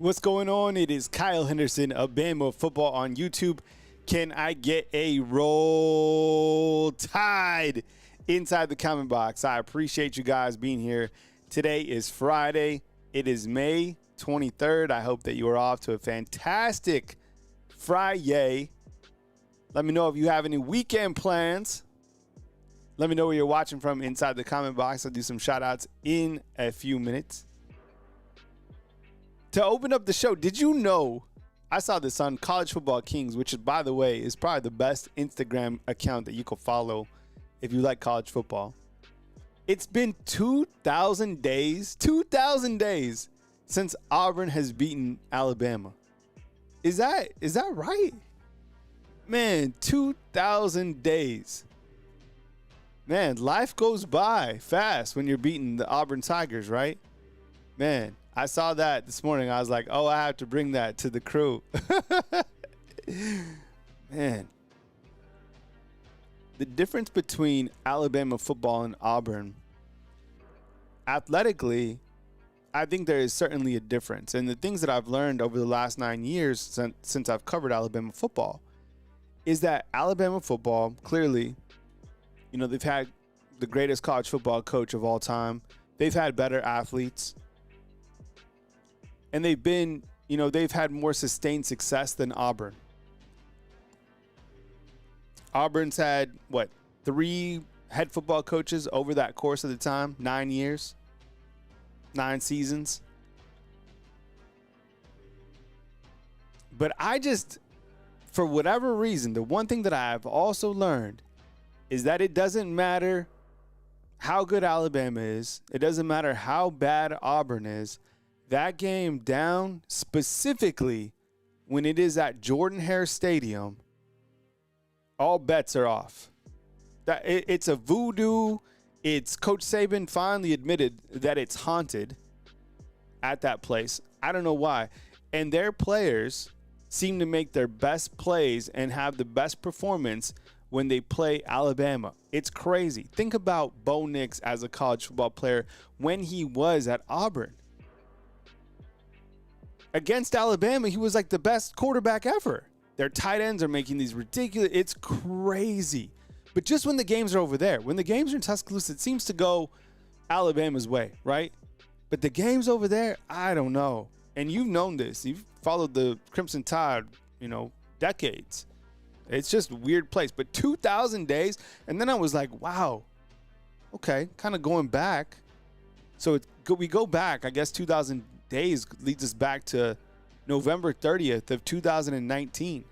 What's going on? It is Kyle Henderson of Bama Football on YouTube. Can I get a roll tide inside the comment box? I appreciate you guys being here. Today is Friday. It is May 23rd. I hope that you are off to a fantastic Friday. Let me know if you have any weekend plans. Let me know where you're watching from inside the comment box. I'll do some shout outs in a few minutes. To open up the show, did you know, I saw this on College Football Kings, which, by the way, is probably the best Instagram account that you can follow if you like college football. It's been 2,000 days since Auburn has beaten Alabama. Is that right? Man, 2,000 days. Man, life goes by fast when you're beating the Auburn Tigers, right? Man, I saw that this morning. I was like, oh, I have to bring that to the crew. Man. The difference between Alabama football and Auburn, athletically, I think there is certainly a difference. And the things that I've learned over the last 9 years since I've covered Alabama football is that Alabama football, clearly, you know, they've had the greatest college football coach of all time. They've had better athletes. And they've had more sustained success than Auburn. Auburn's had, 3 head football coaches over that course of the time? 9 years? 9 seasons? But for whatever reason, the one thing that I've also learned is that it doesn't matter how good Alabama is. It doesn't matter how bad Auburn is. That game down, specifically when it is at Jordan-Hare Stadium, all bets are off. It's a voodoo. It's Coach Saban finally admitted that it's haunted at that place. I don't know why. And their players seem to make their best plays and have the best performance when they play Alabama. It's crazy. Think about Bo Nix as a college football player when he was at Auburn. Against Alabama, he was like the best quarterback ever. Their tight ends are making these ridiculous, it's crazy. But just when the games are over there, when the games are in Tuscaloosa, it seems to go Alabama's way, right? But the games over there, I don't know. And you've known this. You've followed the Crimson Tide, decades. It's just a weird place. But 2,000 days, and then I was like, wow, okay, kind of going back. So we go back, I guess 2,000 days leads us back to November 30th of 2019.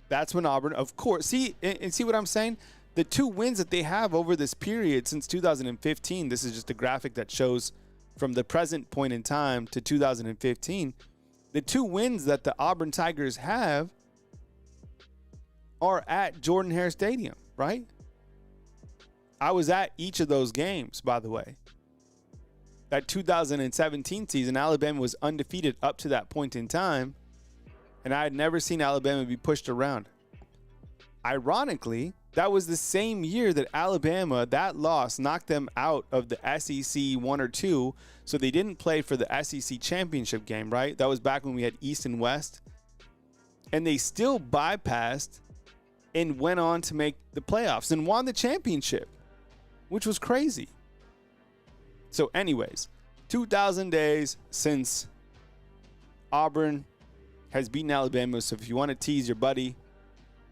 That's when Auburn, of course, see what I'm saying? The 2 wins that they have over this period since 2015, this is just a graphic that shows from the present point in time to 2015, the 2 wins that the Auburn Tigers have are at Jordan-Hare Stadium, right? I was at each of those games, by the way. That 2017 season, Alabama was undefeated up to that point in time, and I had never seen Alabama be pushed around. Ironically, that was the same year that Alabama, that loss, knocked them out of the SEC 1 or 2, so they didn't play for the SEC championship game, right? That was back when we had East and West. And they still bypassed and went on to make the playoffs and won the championship, which was crazy. So anyways, 2,000 days since Auburn has beaten Alabama. So if you want to tease your buddy,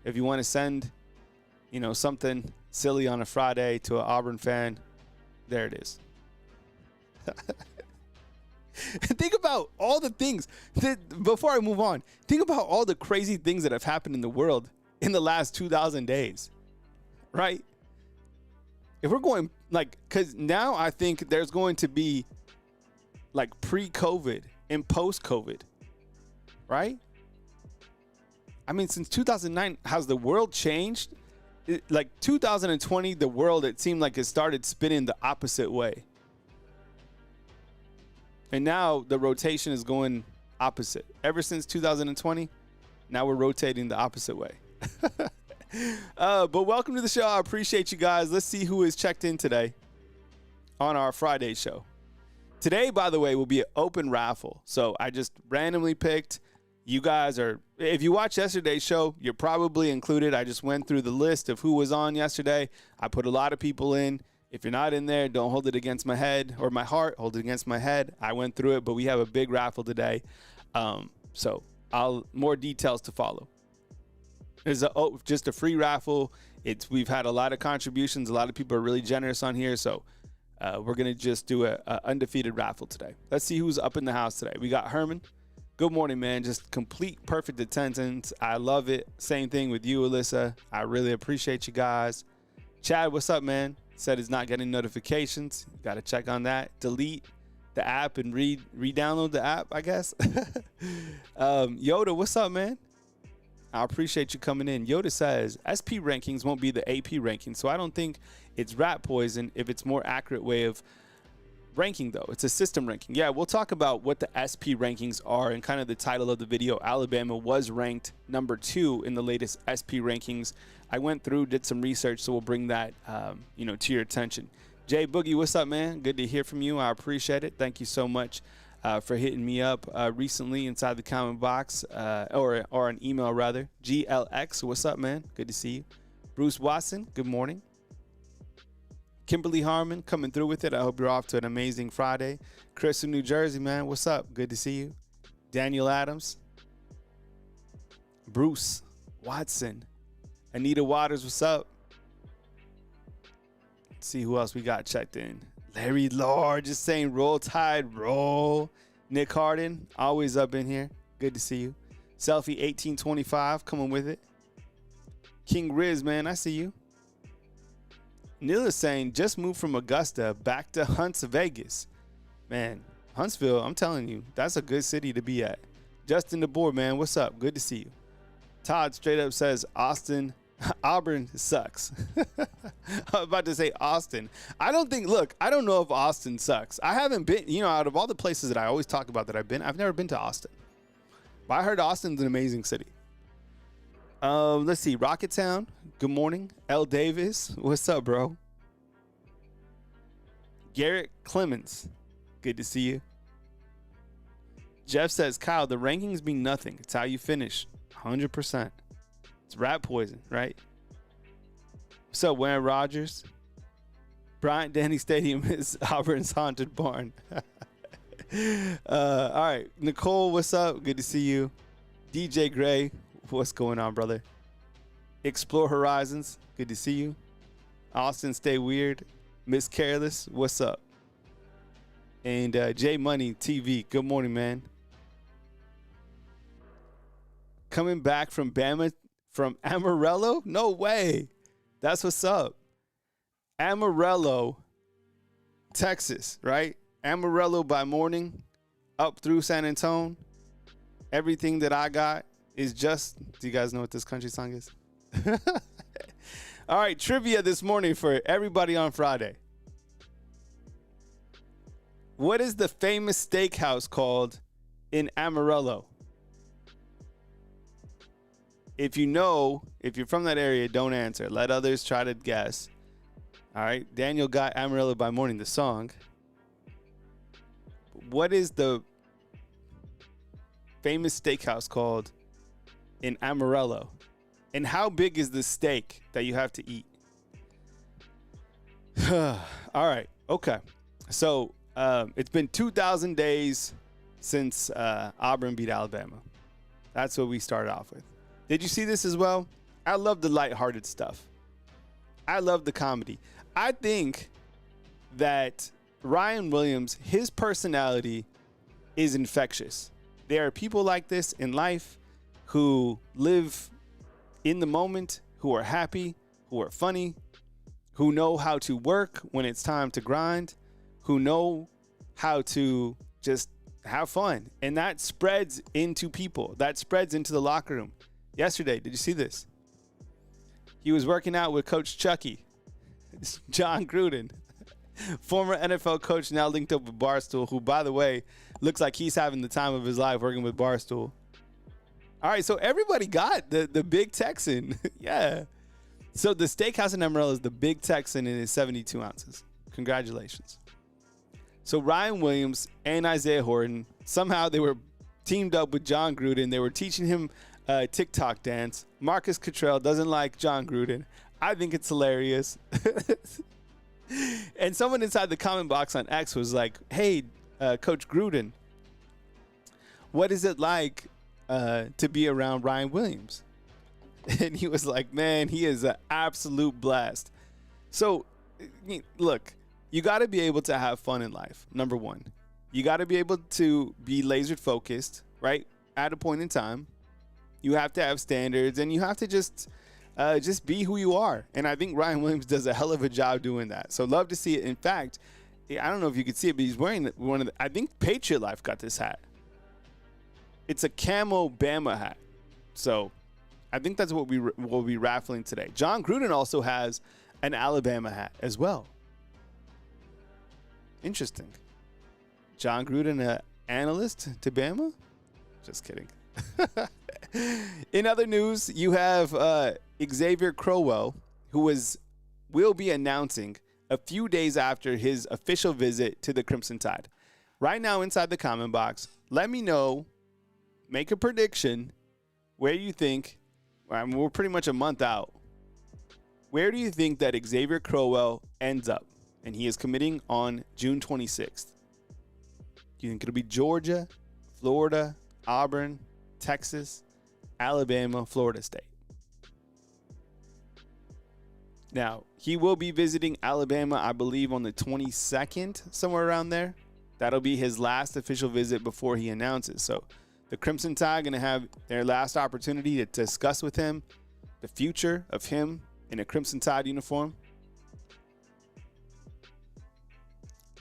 if you want to send, something silly on a Friday to an Auburn fan, there it is. Think about all the things before I move on, think about all the crazy things that have happened in the world in the last 2,000 days, right? If we're going because now I think there's going to be pre-COVID and post-COVID, right? I mean, since 2009, has the world changed? 2020, the world, it seemed like it started spinning the opposite way. And now the rotation is going opposite. Ever since 2020, now we're rotating the opposite way. But welcome to the show. I appreciate you guys. Let's see who is checked in today on our Friday show. Today, by the way, will be an open raffle. So I just randomly picked. You guys are, if you watched yesterday's show, you're probably included. I just went through the list of who was on yesterday. I put a lot of people in. If you're not in there, don't hold it against my head or my heart. Hold it against my head. I went through it, but we have a big raffle today. So more details to follow. It's just a free raffle. We've had a lot of contributions. A lot of people are really generous on here. So we're going to just do a undefeated raffle today. Let's see who's up in the house today. We got Herman. Good morning, man. Just complete perfect attendance. I love it. Same thing with you, Alyssa. I really appreciate you guys. Chad, what's up, man? Said he's not getting notifications. You got to check on that. Delete the app and re-download the app, I guess. Yoda, what's up, man? I appreciate you coming in. Yoda says SP rankings won't be the AP rankings, so I don't think it's rat poison if it's more accurate way of ranking, though. It's a system ranking. Yeah, we'll talk about what the SP rankings are and kind of the title of the video. Alabama was ranked number 2 in the latest SP rankings. I went through, did some research, so we'll bring that, to your attention. Jay Boogie, what's up, man? Good to hear from you. I appreciate it. Thank you so much for hitting me up recently inside the comment box, or an email, rather. GLX, what's up, man? Good to see you. Bruce Watson, good morning. Kimberly Harmon coming through with it. I hope you're off to an amazing Friday. Chris in New Jersey, man, what's up? Good to see you. Daniel Adams. Bruce Watson. Anita Waters, what's up? Let's see who else we got checked in. Larry Lord just saying roll tide, roll. Nick Harden, always up in here. Good to see you. Selfie 1825, coming with it. King Riz, man, I see you. Neil is saying just moved from Augusta back to Hunts, Vegas. Man, Huntsville, I'm telling you, that's a good city to be at. Justin DeBoer, man, what's up? Good to see you. Todd straight up says Auburn sucks. I was about to say Austin. I don't know if Austin sucks. I haven't been, out of all the places that I always talk about that I've been, I've never been to Austin. But I heard Austin's an amazing city. Let's see. Rocketown, good morning. L. Davis, what's up, bro? Garrett Clemens, good to see you. Jeff says, Kyle, the rankings mean nothing. It's how you finish. 100%. It's rat poison, right? What's up, Warren Rogers? Bryant Denny Stadium is Auburn's haunted barn. All right. Nicole, what's up? Good to see you. DJ Gray, what's going on, brother? Explore Horizons, good to see you. Austin, stay weird. Miss Careless, what's up? And J Money TV, good morning, man. Coming back from Bama, from Amarillo? No way. That's what's up. Amarillo, Texas, right? Amarillo by morning, up through San Antonio. Everything that I got is just, do you guys know what this country song is? All right, trivia this morning for everybody on Friday. What is the famous steakhouse called in Amarillo? If you know, if you're from that area, don't answer. Let others try to guess. All right, Daniel got Amarillo by morning, the song. What is the famous steakhouse called in Amarillo? And how big is the steak that you have to eat? All right. Okay. So it's been 2,000 days since Auburn beat Alabama. That's what we started off with. Did you see this as well? I love the lighthearted stuff. I love the comedy. I think that Ryan Williams, his personality is infectious. There are people like this in life who live in the moment, who are happy, who are funny, who know how to work when it's time to grind, who know how to just have fun. And that spreads into people. That spreads into the locker room. Yesterday, did you see this? He was working out with Coach Chucky, John Gruden, former NFL coach now linked up with Barstool, who, by the way, looks like he's having the time of his life working with Barstool. All right, so everybody got the Big Texan. Yeah. So the steakhouse in Amarillo is the Big Texan and it's 72 ounces. Congratulations. So Ryan Williams and Isaiah Horton, somehow they were teamed up with John Gruden. They were teaching him TikTok dance. Marcus Cottrell doesn't like John Gruden. I think it's hilarious. And someone inside the comment box on X was like, hey, Coach Gruden, what is it like to be around Ryan Williams? And he was like, man, he is an absolute blast. So, look, you got to be able to have fun in life, number one. You got to be able to be laser focused, right, at a point in time. You have to have standards, and you have to just be who you are. And I think Ryan Williams does a hell of a job doing that. So love to see it. In fact, I don't know if you could see it, but he's wearing one of the, I think Patriot Life got this hat. It's a camo Bama hat. So I think that's what we will be raffling today. John Gruden also has an Alabama hat as well. Interesting. John Gruden, an analyst to Bama? Just kidding. In other news, you have Xavier Crowell, who will be announcing a few days after his official visit to the Crimson Tide. Right now, inside the comment box, let me know, make a prediction, where you think, I mean, we're pretty much a month out. Where do you think that Xavier Crowell ends up? And he is committing on June 26th. Do you think it'll be Georgia, Florida, Auburn, Texas, Alabama, Florida State? Now, he will be visiting Alabama, I believe, on the 22nd, somewhere around there. That'll be his last official visit before he announces. So the Crimson Tide going to have their last opportunity to discuss with him the future of him in a Crimson Tide uniform.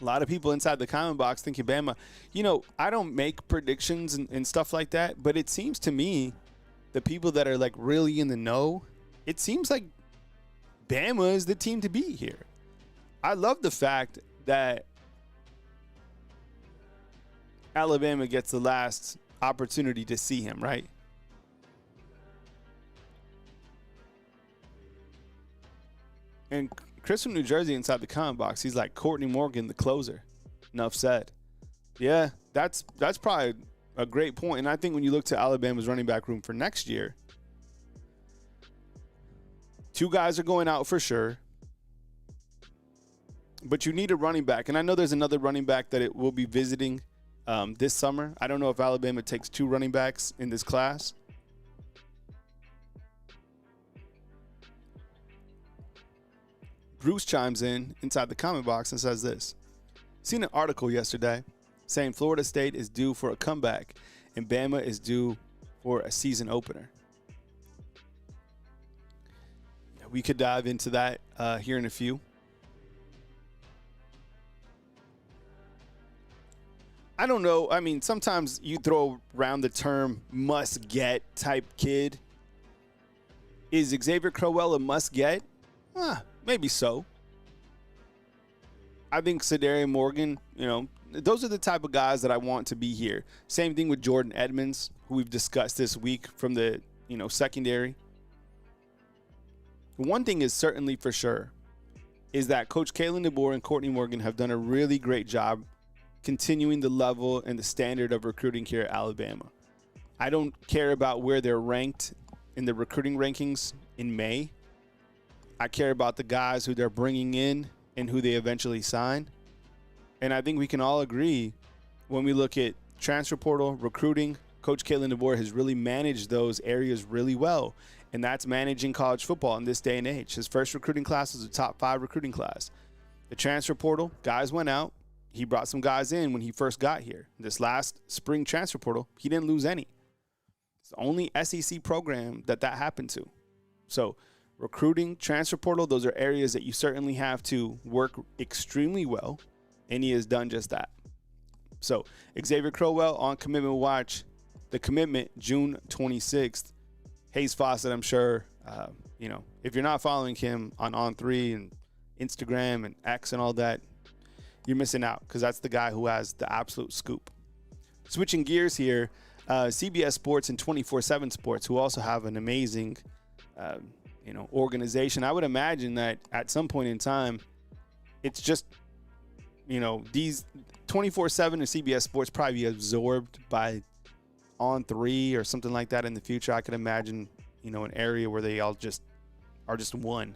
A lot of people inside the comment box thinking Bama. You know, I don't make predictions and stuff like that, but it seems to me, the people that are like really in the know, it seems like Bama is the team to beat here. I love the fact that Alabama gets the last opportunity to see him, right? And Chris from New Jersey inside the comment box, he's like, Courtney Morgan, the closer. Enough said. Yeah, that's probably a great point. And I think when you look to Alabama's running back room for next year, two guys are going out for sure. But you need a running back. And I know there's another running back that it will be visiting this summer. I don't know if Alabama takes two running backs in this class. Bruce chimes in inside the comment box and says this. Seen an article yesterday saying Florida State is due for a comeback and Bama is due for a season opener. Yeah, we could dive into that here in a few. I don't know. I mean, sometimes you throw around the term must get type kid. Is Xavier Crowell a must get? Maybe so. I think Sadarian Morgan, you know, those are the type of guys that I want to be here. Same thing with Jordan Edmonds, who we've discussed this week from the, secondary. One thing is certainly for sure is that Coach Kalen DeBoer and Courtney Morgan have done a really great job continuing the level and the standard of recruiting here at Alabama. I don't care about where they're ranked in the recruiting rankings in May. I care about the guys who they're bringing in and who they eventually sign. And I think we can all agree when we look at transfer portal, recruiting, Coach Kalen DeBoer has really managed those areas really well. And that's managing college football in this day and age. His first recruiting class was a top 5 recruiting class. The transfer portal, guys went out. He brought some guys in when he first got here. This last spring transfer portal, he didn't lose any. It's the only SEC program that happened to. So recruiting, transfer portal, those are areas that you certainly have to work extremely well, and he has done just that. So Xavier Crowell on commitment watch. The commitment, June 26th. Hayes Fawcett, I'm sure, if you're not following him on On3 and Instagram and X and all that, you're missing out because that's the guy who has the absolute scoop. Switching gears here, CBS Sports and 24/7 Sports, who also have an amazing organization. I would imagine that at some point in time, it's just these 24/7 and CBS Sports probably be absorbed by On3 or something like that in the future. I could imagine, an area where they all just are just one.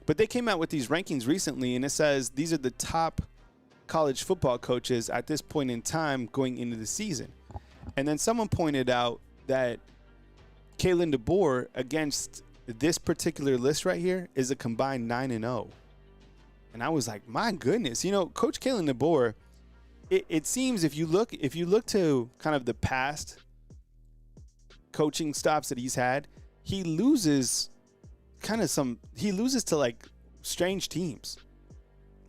But they came out with these rankings recently, and it says these are the top college football coaches at this point in time going into the season. And then someone pointed out that Kalen DeBoer against this particular list right here is a combined 9-0. And I was like, my goodness, Coach Kalen DeBoer, it seems if you look to kind of the past coaching stops that he's had, he loses to like strange teams,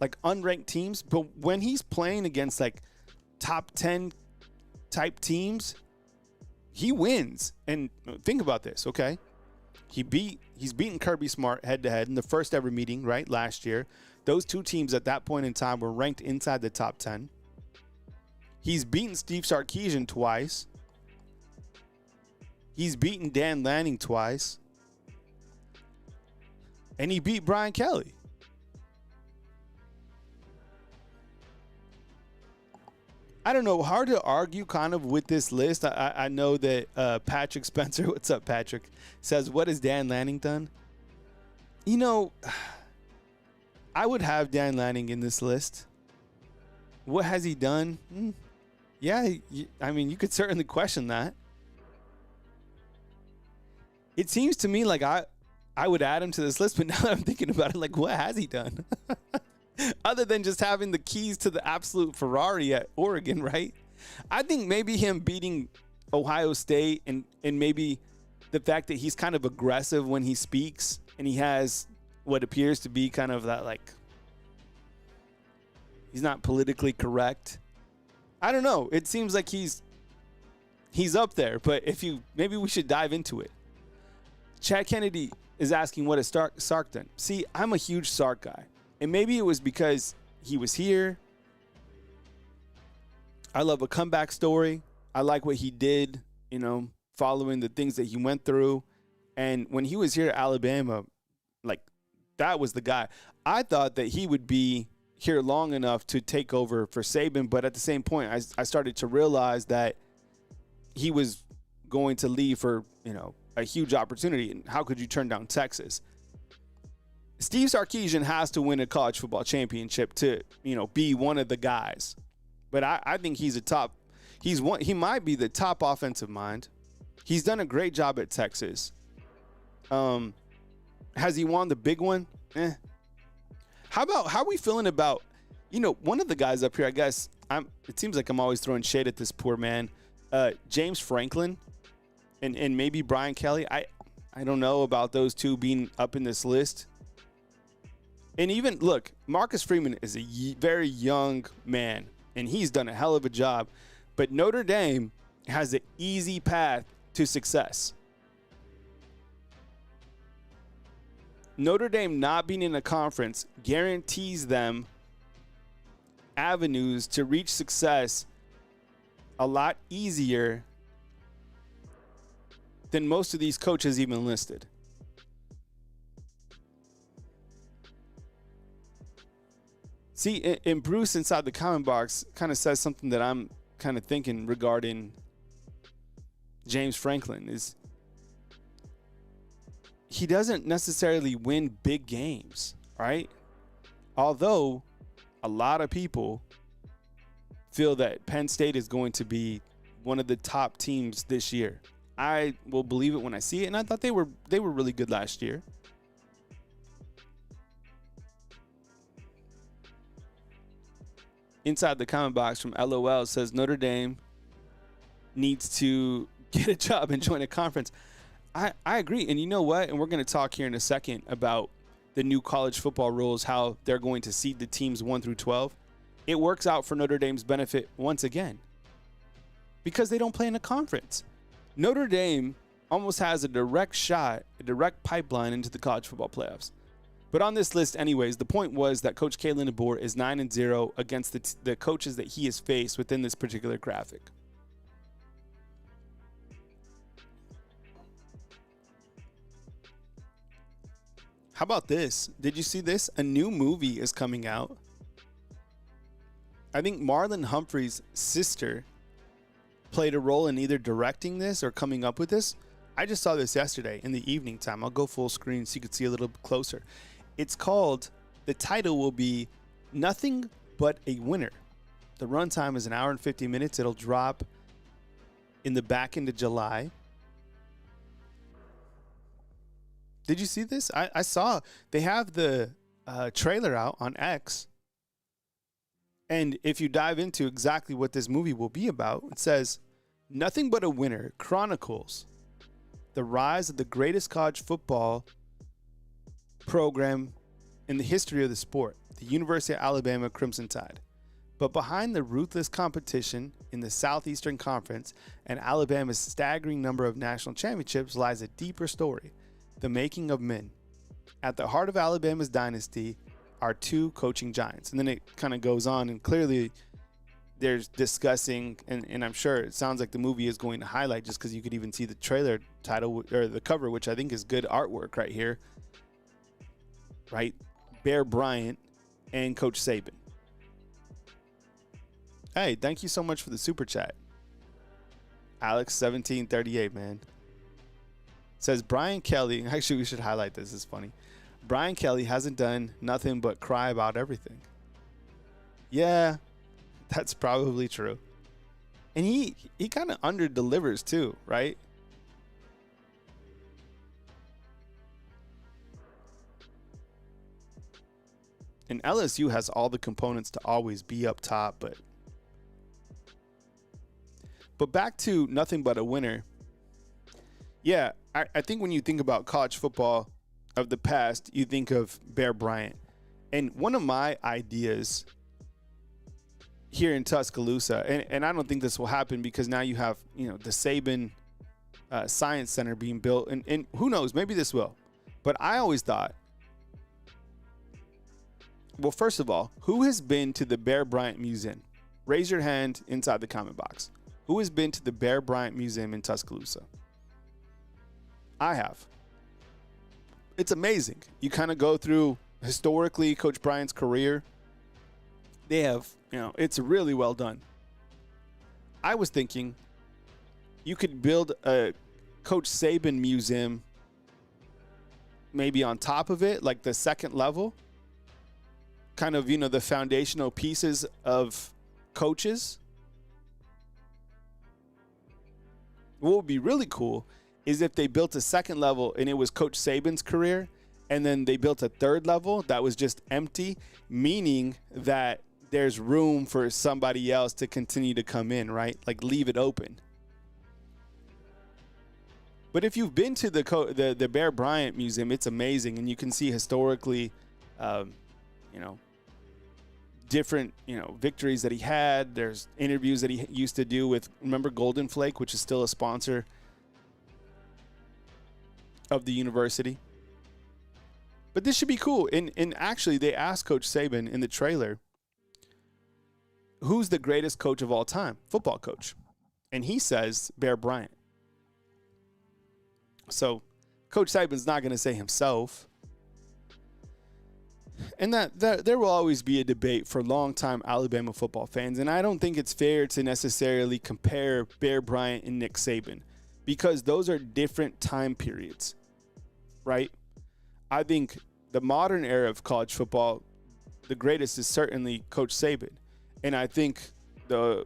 like unranked teams. But when he's playing against like top 10 type teams, he wins. And think about this, okay? He's beaten Kirby Smart head to head in the first ever meeting, right? Last year. Those two teams at that point in time were ranked inside the top 10. He's beaten Steve Sarkisian twice. He's beaten Dan Lanning twice. And he beat Brian Kelly. I don't know, hard to argue kind of with this list. I know that Patrick Spencer, what's up, Patrick, says, what has Dan Lanning done? I would have Dan Lanning in this list. What has he done? Yeah, you could certainly question that. It seems to me like I would add him to this list, but now that I'm thinking about it, like, what has he done? Other than just having the keys to the absolute Ferrari at Oregon, right? I think maybe him beating Ohio State and maybe the fact that he's kind of aggressive when he speaks and he has what appears to be kind of that, like, he's not politically correct. I don't know. It seems like he's up there, but maybe we should dive into it. Chad Kennedy is asking what has Sark done. See, I'm a huge Sark guy. And maybe it was because he was here. I love a comeback story. I like what he did, following the things that he went through. And when he was here at Alabama, like, that was the guy. I thought that he would be here long enough to take over for Saban, but at the same point, I started to realize that he was going to leave for, a huge opportunity. And how could you turn down Texas? Steve Sarkisian has to win a college football championship to, be one of the guys. But I think he's he might be the top offensive mind. He's done a great job at Texas. Has he won the big one? How are we feeling about, one of the guys up here, I guess, it seems like I'm always throwing shade at this poor man, James Franklin and maybe Brian Kelly. I don't know about those two being up in this list. And even, look, Marcus Freeman is a very young man, and he's done a hell of a job. But Notre Dame has an easy path to success. Notre Dame not being in a conference guarantees them avenues to reach success a lot easier than most of these coaches even listed. See, and Bruce inside the comment box kind of says something that I'm kind of thinking regarding James Franklin is he doesn't necessarily win big games, right? Although a lot of people feel that Penn State is going to be one of the top teams this year. I will believe it when I see it, and I thought they were really good last year. Inside the comment box from LOL says Notre Dame needs to get a job and join a conference. I agree. And you know what? And we're going to talk here in a second about the new college football rules, how they're going to seed the teams 1 through 12. It works out for Notre Dame's benefit once again because they don't play in a conference. Notre Dame almost has a direct shot, a direct pipeline into the college football playoffs. But on this list anyways, the point was that Coach Kalen DeBoer is 9-0 against the coaches that he has faced within this particular graphic. How about this? Did you see this? A new movie is coming out. I think Marlon Humphrey's sister played a role in either directing this or coming up with this. I just saw this yesterday in the evening time. I'll go full screen so you can see a little bit closer. It's called, the title will be Nothing But a Winner. The runtime is 1 hour and 50 minutes. It'll drop in the back end of July. Did you see this? I saw they have the trailer out on X. And if you dive into exactly what this movie will be about, it says, Nothing But a Winner chronicles the rise of the greatest college football program in the history of the sport, the University of Alabama Crimson Tide. But behind the ruthless competition in the Southeastern Conference and Alabama's staggering number of national championships lies a deeper story, the making of men. At the heart of Alabama's dynasty are two coaching giants. And then it kind of goes on, and clearly there's discussing, and I'm sure it sounds like the movie is going to highlight, just because you could even see the trailer title or the cover, which I think is good artwork right here, right? Bear Bryant and Coach Saban. Hey, thank you so much for the super chat. Alex1738, man. Says Brian Kelly, actually we should highlight this, it's funny. Brian Kelly hasn't done nothing but cry about everything. Yeah, that's probably true. And he kind of under delivers too, right? And LSU has all the components to always be up top, but back to Nothing But a Winner. Yeah, I think when you think about college football of the past, you think of Bear Bryant. And one of my ideas here in Tuscaloosa, and I don't think this will happen because now you have, the Saban Science Center being built, and who knows, maybe this will. But I always thought, well, first of all, who has been to the Bear Bryant Museum? Raise your hand inside the comment box. Who has been to the Bear Bryant Museum in Tuscaloosa? I have. It's amazing. You kind of go through historically Coach Bryant's career. They have, it's really well done. I was thinking you could build a Coach Saban museum maybe on top of it, like the second level. Kind of, the foundational pieces of coaches. What would be really cool is if they built a second level and it was Coach Saban's career, and then they built a third level that was just empty, meaning that there's room for somebody else to continue to come in, right? Like leave it open. But if you've been to the Bear Bryant Museum, it's amazing, and you can see historically, different, victories that he had. There's interviews that he used to do with, remember Golden Flake, which is still a sponsor of the university. But this should be cool. And actually, they asked Coach Saban in the trailer, who's the greatest coach of all time? Football coach. And he says Bear Bryant. So Coach Saban's not going to say himself. And that there will always be a debate for longtime Alabama football fans. And I don't think it's fair to necessarily compare Bear Bryant and Nick Saban, because those are different time periods, right? I think the modern era of college football, the greatest is certainly Coach Saban. And I think when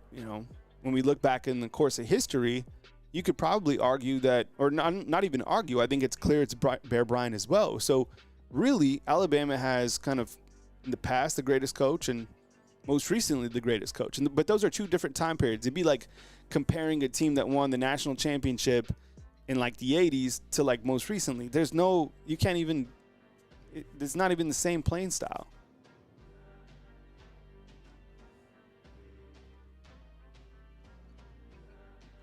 we look back in the course of history, you could probably argue that, or not even argue, I think it's clear it's Bear Bryant as well. So really, Alabama has kind of in the past the greatest coach, and most recently the greatest coach. But those are two different time periods. It'd be like comparing a team that won the national championship in like the 80s to like most recently. It's not even the same playing style.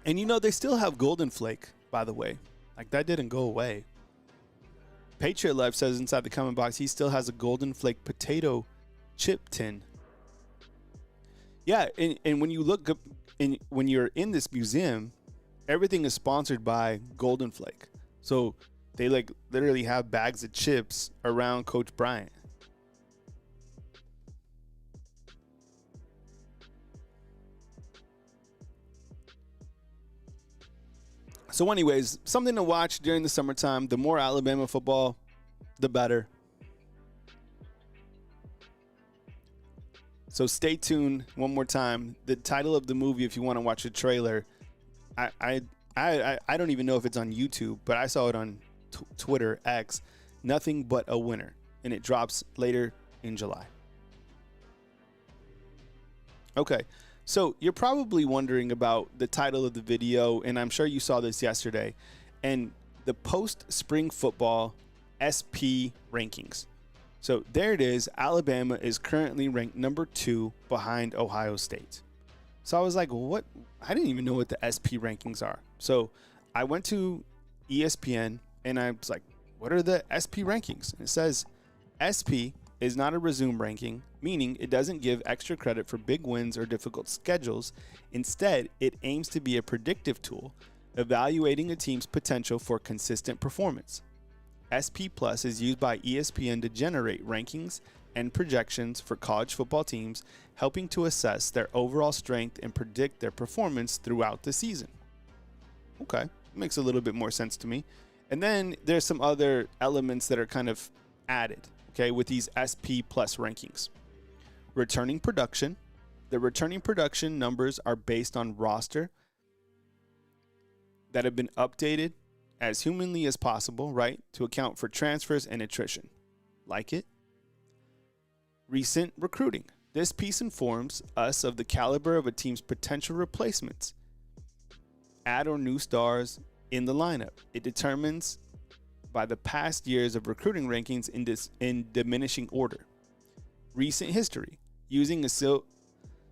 And they still have Golden Flake, by the way. Like, that didn't go away. Patriot Life says inside the comment box, he still has a Golden Flake potato chip tin. Yeah, and when you look up, when you're in this museum, everything is sponsored by Golden Flake. So they like literally have bags of chips around Coach Bryant. So anyways, something to watch during the summertime. The more Alabama football, the better. So stay tuned one more time. The title of the movie, if you want to watch the trailer, I don't even know if it's on YouTube, but I saw it on Twitter, X, Nothing But a Winner, and it drops later in July. Okay, so you're probably wondering about the title of the video, and I'm sure you saw this yesterday, and the post-spring football SP rankings. So there it is. Alabama is currently ranked number 2 behind Ohio State. So I was like, what? I didn't even know what the SP rankings are. So I went to ESPN and I was like, what are the SP rankings? And it says SP is not a resume ranking, meaning it doesn't give extra credit for big wins or difficult schedules. Instead, it aims to be a predictive tool, evaluating a team's potential for consistent performance. SP Plus is used by ESPN to generate rankings and projections for college football teams, helping to assess their overall strength and predict their performance throughout the season. Okay, makes a little bit more sense to me. And then there's some other elements that are kind of added, okay, with these SP Plus rankings. Returning production. The returning production numbers are based on roster that have been updated as humanly as possible, right, to account for transfers and attrition. Like it. Recent recruiting. This piece informs us of the caliber of a team's potential replacements. Add or new stars in the lineup. It determines by the past years of recruiting rankings in diminishing order. Recent history. Using a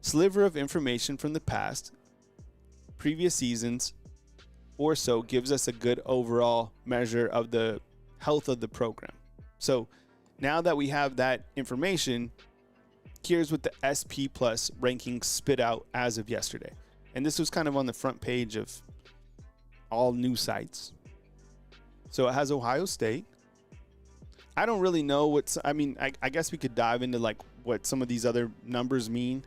sliver of information from the past, previous seasons, or so gives us a good overall measure of the health of the program. So now that we have that information, here's what the SP Plus rankings spit out as of yesterday. And this was kind of on the front page of all news sites. So it has Ohio State. I don't really know I guess we could dive into like what some of these other numbers mean.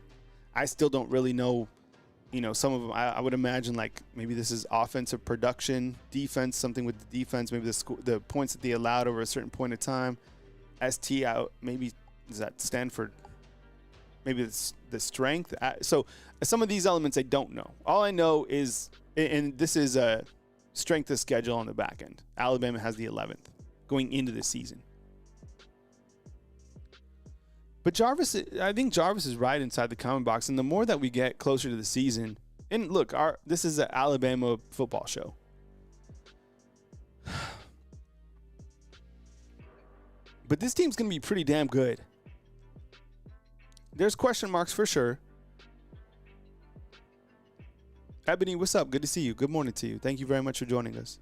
I still don't really know. Some of them, I would imagine like maybe this is offensive production, defense, something with the defense, maybe the points that they allowed over a certain point of time. ST out, maybe does that stand for maybe it's the strength? So some of these elements I don't know. All I know is, and this is a strength of schedule on the back end. Alabama has the 11th going into the season. But I think Jarvis is right inside the comment box. And the more that we get closer to the season, and look, this is an Alabama football show. But this team's going to be pretty damn good. There's question marks for sure. Ebony, what's up? Good to see you. Good morning to you. Thank you very much for joining us.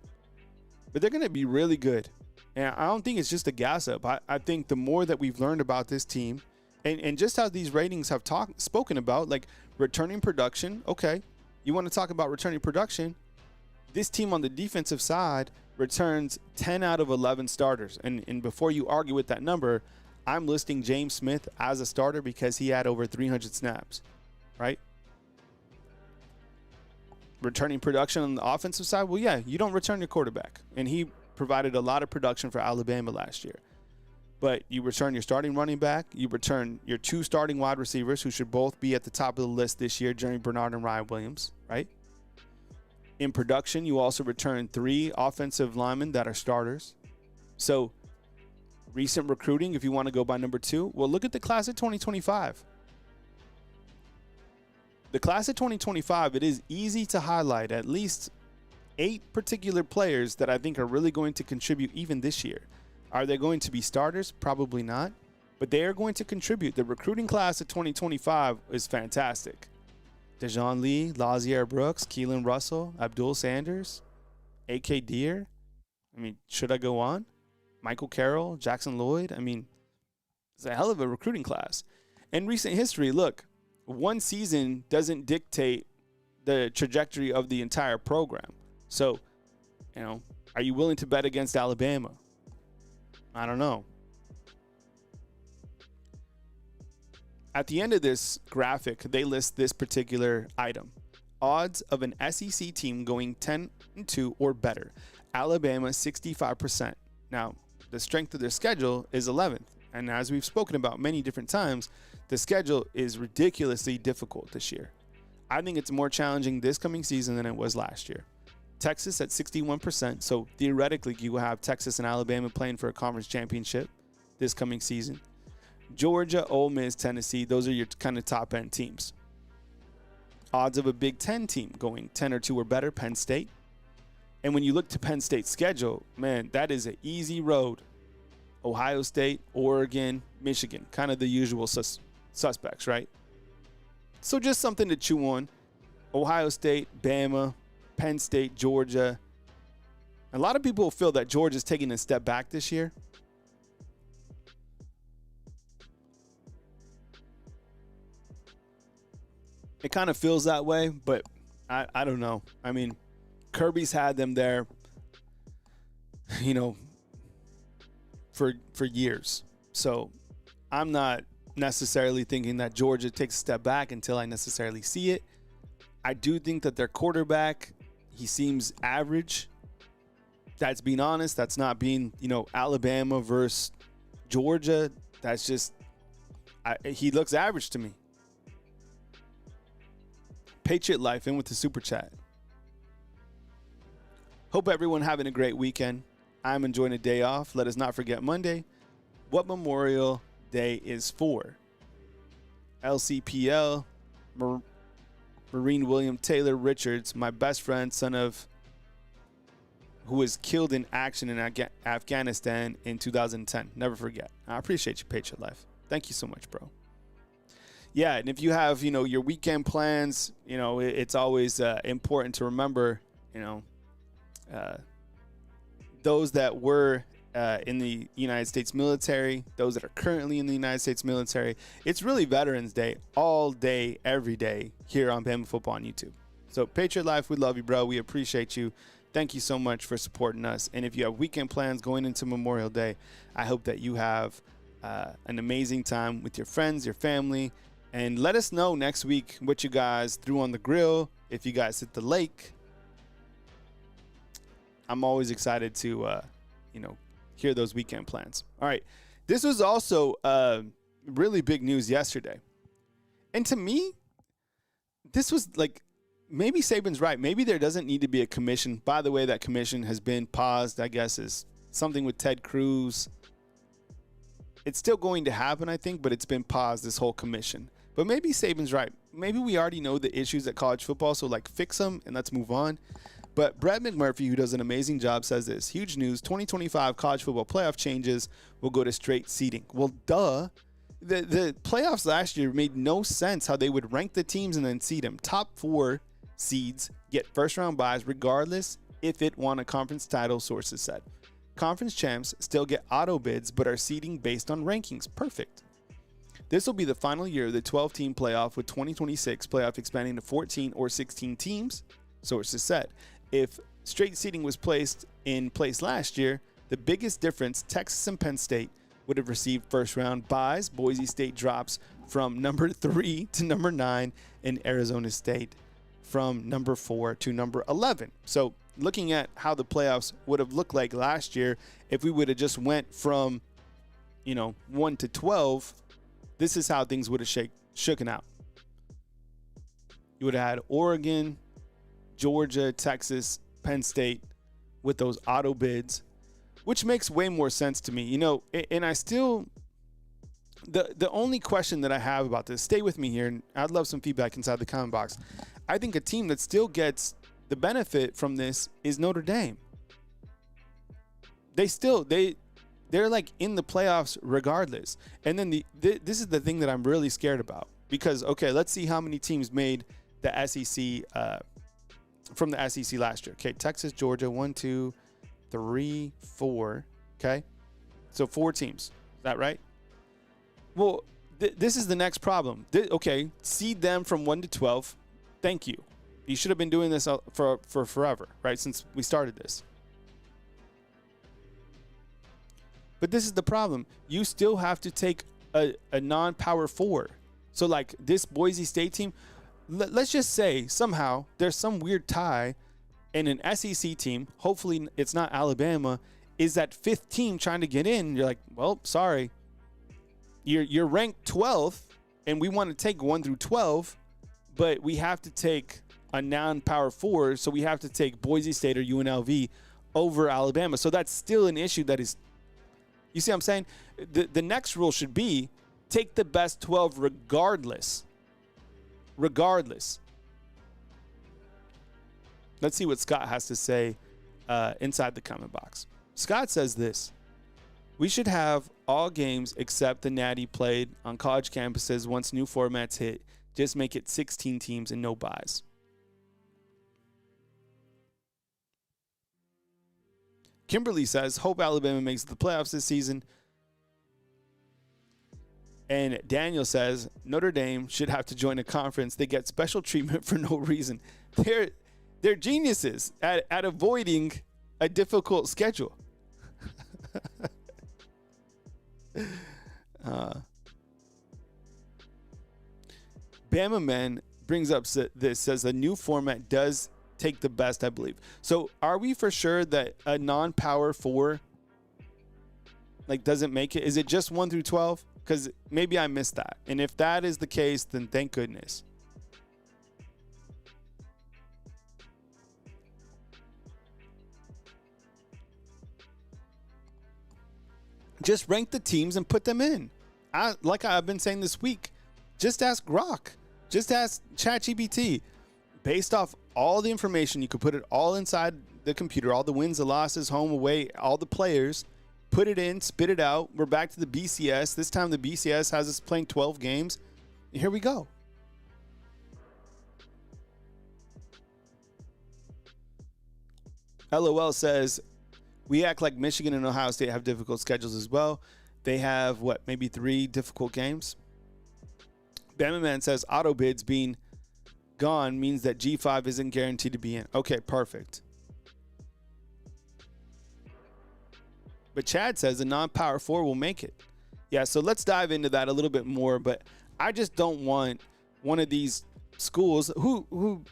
But they're going to be really good. And I don't think it's just a gas up. I think the more that we've learned about this team, and just how these ratings have spoken about, like returning production. Okay, you want to talk about returning production? This team on the defensive side returns 10 out of 11 starters. And before you argue with that number, I'm listing James Smith as a starter because he had over 300 snaps, right? Returning production on the offensive side, well, yeah, you don't return your quarterback. And he provided a lot of production for Alabama last year. But you return your starting running back. You return your 2 starting wide receivers who should both be at the top of the list this year, Jeremy Bernard and Ryan Williams, right? In production, you also return 3 offensive linemen that are starters. So recent recruiting, if you want to go by number 2, well, look at the class of 2025. The class of 2025, it is easy to highlight at least 8 particular players that I think are really going to contribute even this year. Are they going to be starters? Probably not. But they are going to contribute. The recruiting class of 2025 is fantastic. Dejon Lee, Lazier Brooks, Keelan Russell, Abdul Sanders, A.K. Deere. I mean, should I go on? Michael Carroll, Jackson Lloyd. I mean, it's a hell of a recruiting class. In recent history, look, one season doesn't dictate the trajectory of the entire program. So, are you willing to bet against Alabama? I don't know. At the end of this graphic, they list this particular item. Odds of an SEC team going 10-2 or better. Alabama, 65%. Now, the strength of their schedule is 11th. And as we've spoken about many different times, the schedule is ridiculously difficult this year. I think it's more challenging this coming season than it was last year. Texas at 61%. So theoretically, you will have Texas and Alabama playing for a conference championship this coming season. Georgia, Ole Miss, Tennessee, those are your kind of top end teams. Odds of a Big Ten team going 10-2 or better, Penn State. And when you look to Penn State's schedule, man, that is an easy road. Ohio State, Oregon, Michigan, kind of the usual suspects, right? So just something to chew on. Ohio State, Bama, Penn State, Georgia. A lot of people feel that Georgia's taking a step back this year. It kind of feels that way, but I don't know. I mean, Kirby's had them there, for years. So I'm not necessarily thinking that Georgia takes a step back until I necessarily see it. I do think that their quarterback, he seems average. That's being honest. That's not being, Alabama versus Georgia. That's just, he looks average to me. Patriot Life in with the super chat. Hope everyone having a great weekend. I'm enjoying a day off. Let us not forget Monday, what Memorial Day is for. LCPL, Marine William Taylor Richards, my best friend, son of who was killed in action in Afghanistan in 2010. Never forget. I appreciate you, Patriot Life. Thank you so much, bro. Yeah, and if you have, your weekend plans, it's always important to remember, those that were in the United States military, those that are currently in the United States military. It's really Veterans Day all day, every day here on Bama Football on YouTube. So Patriot Life, we love you, bro. We appreciate you. Thank you so much for supporting us. And if you have weekend plans going into Memorial Day, I hope that you have an amazing time with your friends, your family. And let us know next week what you guys threw on the grill, if you guys hit the lake. I'm always excited to, hear those weekend plans. All right. This was also really big news yesterday. And to me, this was like, maybe Saban's right. Maybe there doesn't need to be a commission. By the way, that commission has been paused, I guess, is something with Ted Cruz. It's still going to happen, I think, but it's been paused, this whole commission. But maybe Saban's right. Maybe we already know the issues at college football, so fix them and let's move on. But Brett McMurphy, who does an amazing job, says this. Huge news, 2025 college football playoff changes will go to straight seeding. Well, duh. The playoffs last year made no sense how they would rank the teams and then seed them. Top 4 seeds get first-round byes regardless if it won a conference title, sources said. Conference champs still get auto bids but are seeding based on rankings. Perfect. This will be the final year of the 12-team playoff, with 2026 playoff expanding to 14 or 16 teams, sources said. If straight seeding was placed in place last year, the biggest difference, Texas and Penn State would have received first-round byes. Boise State drops from number 3 to number 9, and Arizona State from number 4 to number 11. So looking at how the playoffs would have looked like last year, if we would have just went from, 1 to 12, this is how things would have shooken out. You would have had Oregon, Georgia, Texas, Penn State with those auto bids, which makes way more sense to me. And I still, the only question that I have about this, stay with me here, and I'd love some feedback inside the comment box. I think a team that still gets the benefit from this is Notre Dame. They're like in the playoffs regardless. And then this is the thing that I'm really scared about, because, okay, let's see how many teams made the SEC from the SEC last year. Okay, Texas, Georgia, 1, 2, 3, 4. Okay, so 4 teams. Is that right? Well, this is the next problem. Okay, seed them from 1 to 12. Thank you. You should have been doing this for forever, right? Since we started this. But this is the problem. You still have to take a non-power 4. So like this Boise State team, let's just say somehow there's some weird tie and an SEC team, hopefully it's not Alabama, is that fifth team trying to get in. You're like, well, sorry. You're ranked 12th, and we want to take 1 through 12, but we have to take a non-power 4, so we have to take Boise State or UNLV over Alabama. So that's still an issue that is, you see what I'm saying? The next rule should be take the best 12 regardless. Regardless. Let's see what Scott has to say inside the comment box. Scott says this: we should have all games except the Natty played on college campuses once new formats hit. Just make it 16 teams and no buys. Kimberly says, hope Alabama makes the playoffs this season. And Daniel says, Notre Dame should have to join a conference. They get special treatment for no reason. They're geniuses at avoiding a difficult schedule. Bama Man brings up this, says the new format does take the best, I believe. So are we for sure that a non-power 4 doesn't make it? Is it just 1 through 12? Because maybe I missed that. And if that is the case, then thank goodness. Just rank the teams and put them in. Like I've been saying this week, just ask Grok. Just ask ChatGPT. Based off all the information, you could put it all inside the computer, all the wins, the losses, home, away, all the players. Put it in, spit it out. We're back to the BCS. This time the BCS has us playing 12 games. Here we go. LOL says, we act like Michigan and Ohio State have difficult schedules as well. They have, maybe 3 difficult games? Bama Man says, auto bids being gone means that G5 isn't guaranteed to be in. Okay, perfect. But Chad says a non-power 4 will make it. Yeah, so let's dive into that a little bit more. But I just don't want one of these schools who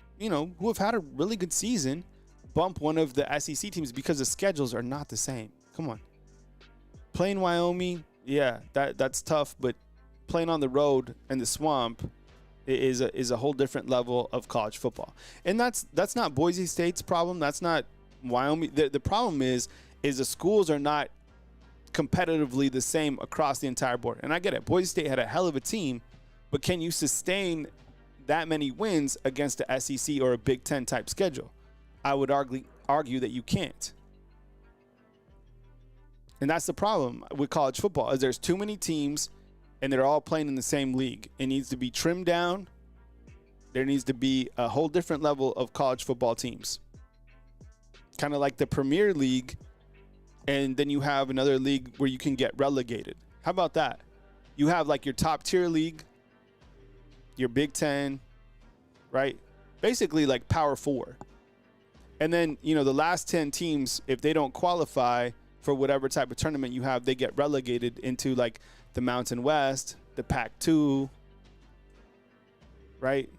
have had a really good season bump one of the SEC teams because the schedules are not the same. Come on. Playing Wyoming, yeah, that's tough. But playing on the road in the swamp is a whole different level of college football. And that's not Boise State's problem. That's not Wyoming. The problem is the schools are not competitively the same across the entire board. And I get it. Boise State had a hell of a team, but can you sustain that many wins against the SEC or a Big Ten type schedule? I would argue that you can't. And that's the problem with college football, is there's too many teams and they're all playing in the same league. It needs to be trimmed down. There needs to be a whole different level of college football teams. Kind of like the Premier League, and then you have another league where you can get relegated. How about that? You have like your top tier league, your Big Ten, right? Basically like Power 4. And then, the last 10 teams, if they don't qualify for whatever type of tournament you have, they get relegated into like the Mountain West, the Pac-2, right?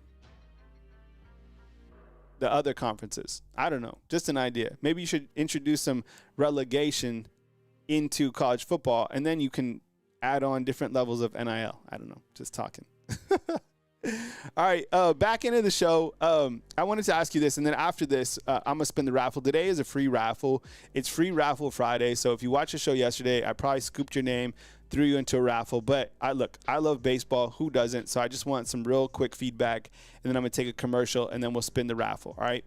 The other conferences. I don't know. Just an idea. Maybe you should introduce some relegation into college football, and then you can add on different levels of NIL. I don't know. Just talking. All right, back into the show. I wanted to ask you this, and then after this, I'm going to spin the raffle. Today is a free raffle. It's Free Raffle Friday, so if you watched the show yesterday, I probably scooped your name, threw you into a raffle. But I love baseball. Who doesn't? So I just want some real quick feedback, and then I'm going to take a commercial, and then we'll spin the raffle, all right?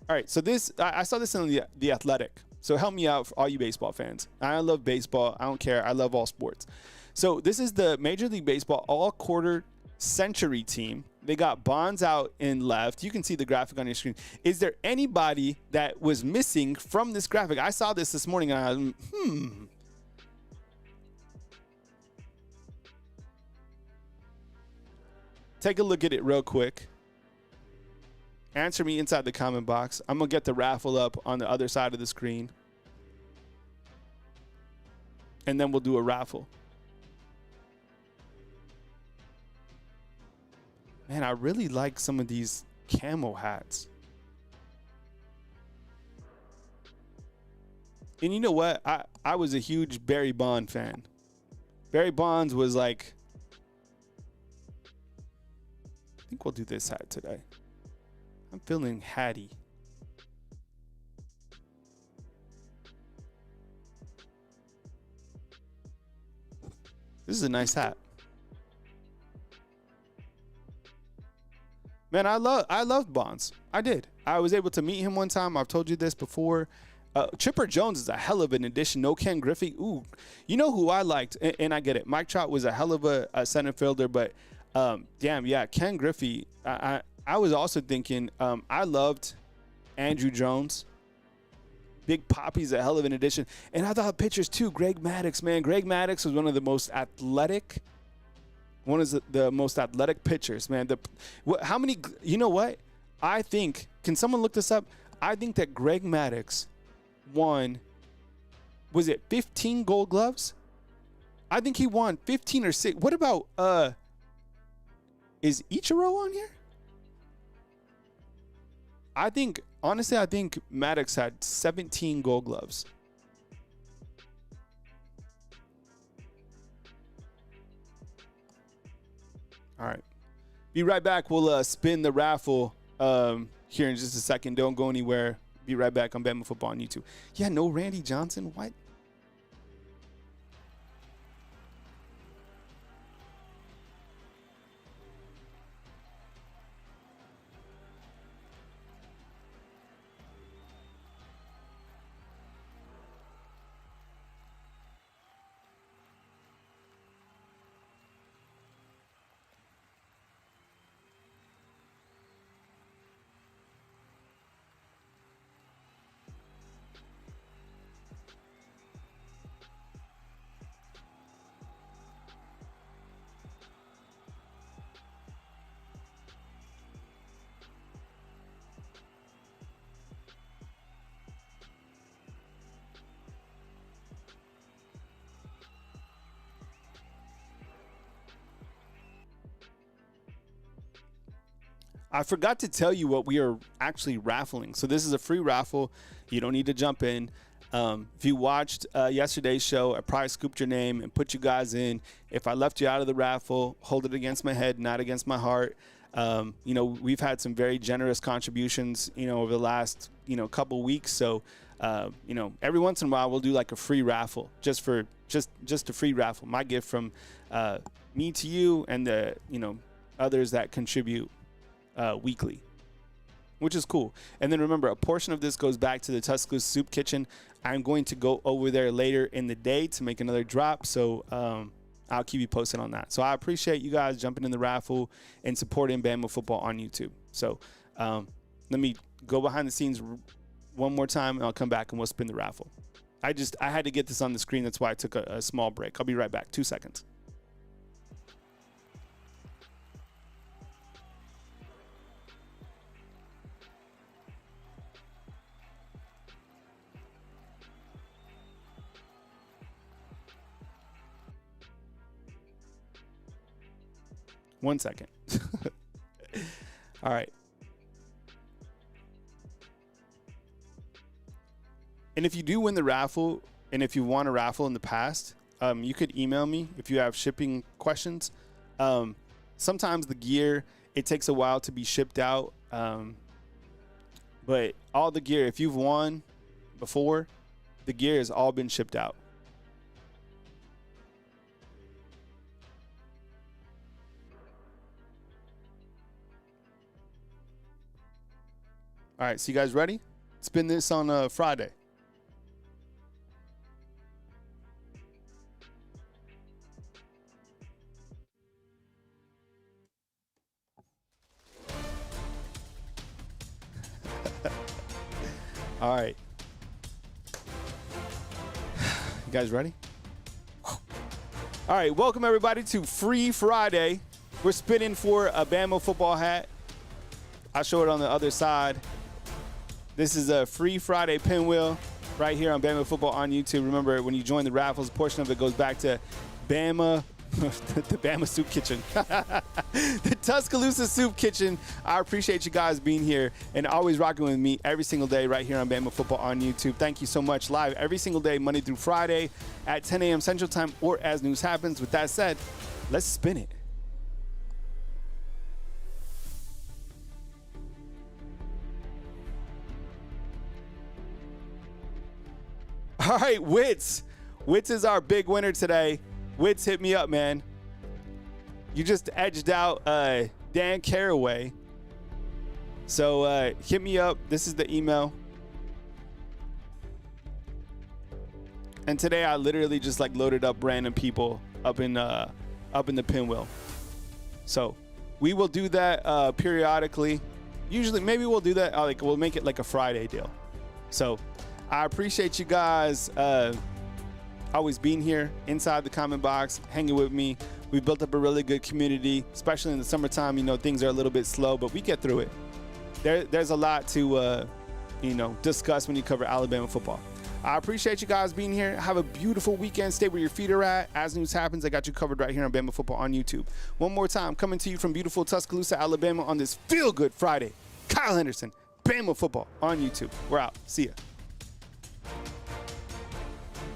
All right, so I saw this in the Athletic, so help me out for all you baseball fans. I love baseball. I don't care. I love all sports. So this is the Major League Baseball all-quarter century team. They got Bonds out in left. You can see the graphic on your screen. Is there anybody that was missing from this graphic? I saw this morning and I was, Take a look at it real quick. Answer me inside the comment box. I'm going to get the raffle up on the other side of the screen. And then we'll do a raffle. Man, I really like some of these camo hats. And you know what? I was a huge Barry Bonds fan. Barry Bonds was like, I think we'll do this hat today. I'm feeling hatty. This is a nice hat. Man, I loved Bonds. I did. I was able to meet him one time. I've told you this before. Chipper Jones is a hell of an addition. No Ken Griffey. Ooh, you know who I liked, and I get it. Mike Trout was a hell of a center fielder, but damn, yeah, Ken Griffey. I was also thinking I loved Andrew Jones. Big Poppy's a hell of an addition. And I thought pitchers too. Greg Maddux, man. Greg Maddux was one of the most athletic pitchers, man. How many, you know what? I think, can someone look this up? I think that Greg Maddux won, was it 15 Gold Gloves? I think he won 15 or 6. What about, is Ichiro on here? Honestly, I think Maddux had 17 Gold Gloves. All right. Be right back. We'll spin the raffle here in just a second. Don't go anywhere. Be right back on Bama Football on YouTube. Yeah, no Randy Johnson. What? I forgot to tell you what we are actually raffling. So this is a free raffle. You don't need to jump in. If you watched yesterday's show, I probably scooped your name and put you guys in. If I left you out of the raffle, hold it against my head, not against my heart. We've had some very generous contributions, over the last, couple weeks. So, every once in a while we'll do like a free raffle just a free raffle. My gift from me to you and the, others that contribute weekly, which is cool. And then remember, a portion of this goes back to the Tuscaloosa Soup Kitchen. I'm going to go over there later in the day to make another drop. So I'll keep you posted on that. So I appreciate you guys jumping in the raffle and supporting Bama Football on YouTube. So let me go behind the scenes one more time and I'll come back and we'll spin the raffle. I had to get this on the screen. That's why I took a small break. I'll be right back. 2 seconds. One second. All right. And if you do win the raffle, and if you won a raffle in the past, you could email me if you have shipping questions. Sometimes the gear, it takes a while to be shipped out. But all the gear, if you've won before, the gear has all been shipped out. All right, so you guys ready? Spin this on Friday. All right. You guys ready? All right, welcome everybody to Free Friday. We're spinning for a Bama football hat. I'll show it on the other side. This is a Free Friday pinwheel right here on Bama Football on YouTube. Remember, when you join the raffles, a portion of it goes back to Bama The Bama Soup Kitchen. The Tuscaloosa Soup Kitchen. I appreciate you guys being here and always rocking with me every single day right here on Bama Football on YouTube. Thank you so much. Live every single day, Monday through Friday at 10 a.m. Central Time or as news happens. With that said, let's spin it. All right, Wits. Wits is our big winner today. Wits, hit me up, man. You just edged out Dan Caraway. So hit me up. This is the email. And today I literally just like loaded up random people up in the pinwheel. So we will do that periodically. Usually, maybe we'll do that. We'll make it like a Friday deal. So I appreciate you guys always being here inside the comment box, hanging with me. We built up a really good community, especially in the summertime. You know, things are a little bit slow, but we get through it. There's a lot to, discuss when you cover Alabama football. I appreciate you guys being here. Have a beautiful weekend. Stay where your feet are at. As news happens, I got you covered right here on Bama Football on YouTube. One more time, coming to you from beautiful Tuscaloosa, Alabama on this Feel Good Friday. Kyle Henderson, Bama Football on YouTube. We're out. See ya.